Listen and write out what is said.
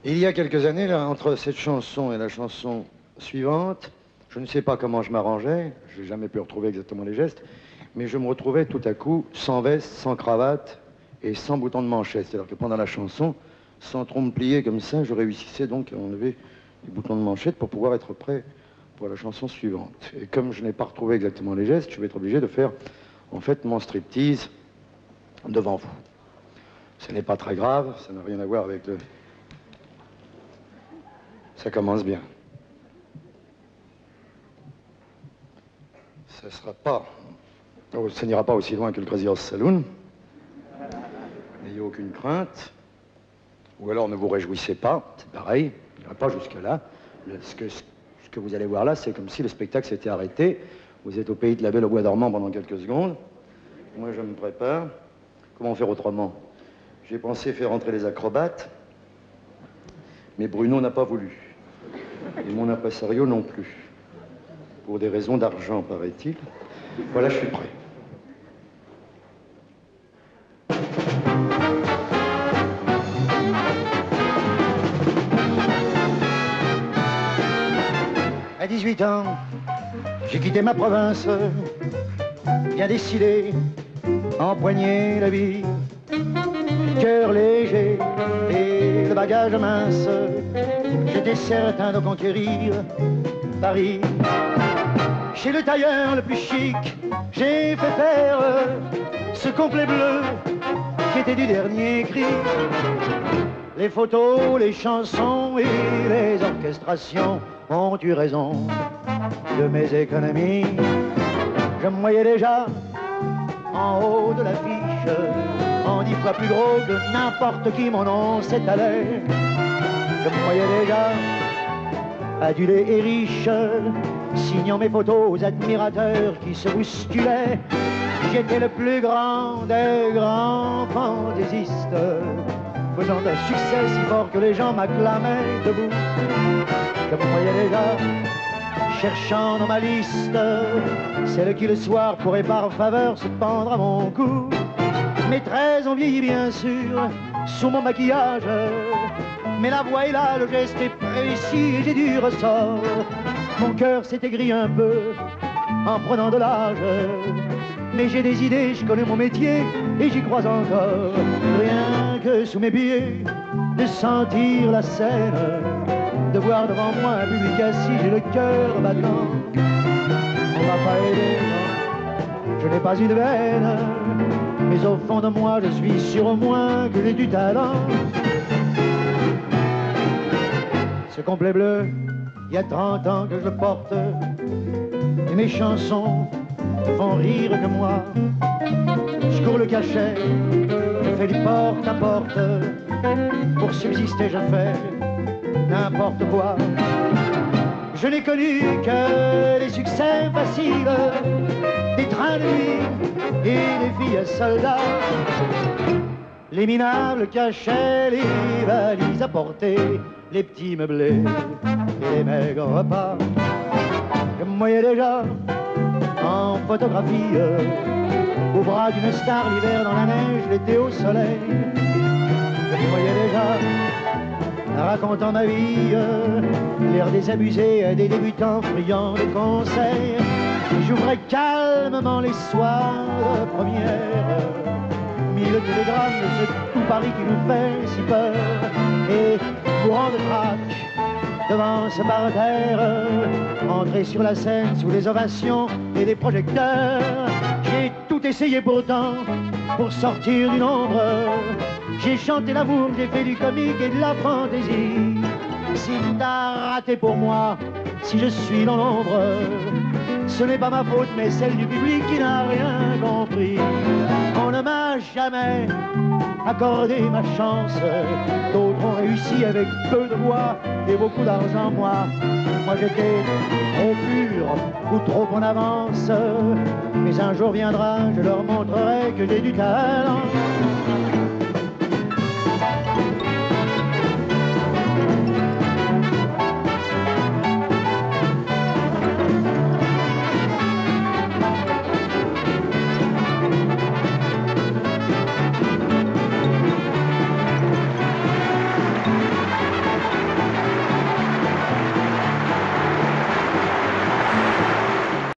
Il y a quelques années, là, entre cette chanson et la chanson suivante, je ne sais pas comment je m'arrangeais, je n'ai jamais pu retrouver exactement les gestes, mais je me retrouvais tout à coup sans veste, sans cravate et sans bouton de manchette. C'est-à-dire que pendant la chanson, sans trop me plier comme ça, je réussissais donc à enlever les boutons de manchette pour pouvoir être prêt pour la chanson suivante. Et comme je n'ai pas retrouvé exactement les gestes, je vais être obligé de faire en fait mon striptease devant vous. Ce n'est pas très grave, ça n'a rien à voir avec le... Ça commence bien. Ça sera pas... Oh, ça n'ira pas aussi loin que le Crazy Horse Saloon. N'ayez aucune crainte. Ou alors ne vous réjouissez pas, c'est pareil, il n'ira pas jusque-là. Ce que vous allez voir là, c'est comme si le spectacle s'était arrêté. Vous êtes au pays de la Belle au Bois dormant pendant quelques secondes. Moi, je me prépare. Comment faire autrement? J'ai pensé faire entrer les acrobates, mais Bruno n'a pas voulu. Et mon impresario non plus. Pour des raisons d'argent, paraît-il. Voilà, je suis prêt. À 18 ans, j'ai quitté ma province, bien décidé, empoigner la vie, cœur léger et le bagage mince. J'étais certain de conquérir Paris. Chez le tailleur le plus chic, j'ai fait faire ce complet bleu qui était du dernier cri. Les photos, les chansons et les orchestrations ont eu raison de mes économies. Je me voyais déjà en haut de l'affiche, en 10 fois plus drôle que n'importe qui mon nom s'étalait. Je me voyais déjà adulé et riche, signant mes photos aux admirateurs qui se bousculaient. J'étais le plus grand des grands fantaisistes, faisant un succès si fort que les gens m'acclamaient debout. Je me voyais déjà cherchant dans ma liste celle qui le soir pourrait par faveur se pendre à mon cou. Mes traits ont vieilli bien sûr sous mon maquillage, mais la voix est là, le geste est précis et j'ai du ressort. Mon cœur s'est aigri un peu en prenant de l'âge, mais j'ai des idées, je connais mon métier et j'y crois encore. Rien que sous mes pieds, de sentir la scène, de voir devant moi un public assis, j'ai le cœur battant. On m'a pas aidé, non, je n'ai pas une veine, mais au fond de moi je suis sûr au moins que j'ai du talent. Ce complet bleu, il y a 30 ans que je le porte, et mes chansons font rire que moi. Je cours le cachet, je fais du porte à porte, pour subsister je fais n'importe quoi. Je n'ai connu que les succès faciles, des trains de nuit et des filles soldats, les minables cachets, les valises à porter, les petits meublés et les maigres repas. Je me voyais déjà en photographie, au bras d'une star l'hiver dans la neige, l'été au soleil. Je me voyais déjà racontant ma vie, l'air désabusé à des débutants friands de conseils. J'ouvrais calmement les soirs de première, mille télégrammes de ce tout Paris qui nous fait si peur, et courant de trac devant ce parterre, entrer sur la scène sous les ovations et les projecteurs. J'ai tout essayé pourtant pour sortir du nombre. J'ai chanté l'amour, j'ai fait du comique et de la fantaisie. Si t'as raté pour moi, si je suis dans l'ombre, ce n'est pas ma faute mais celle du public qui n'a rien compris. On ne m'a jamais accordé ma chance, d'autres ont réussi avec peu de voix et beaucoup d'argent. Moi j'étais trop pur ou trop en avance, mais un jour viendra, je leur montrerai que j'ai du talent.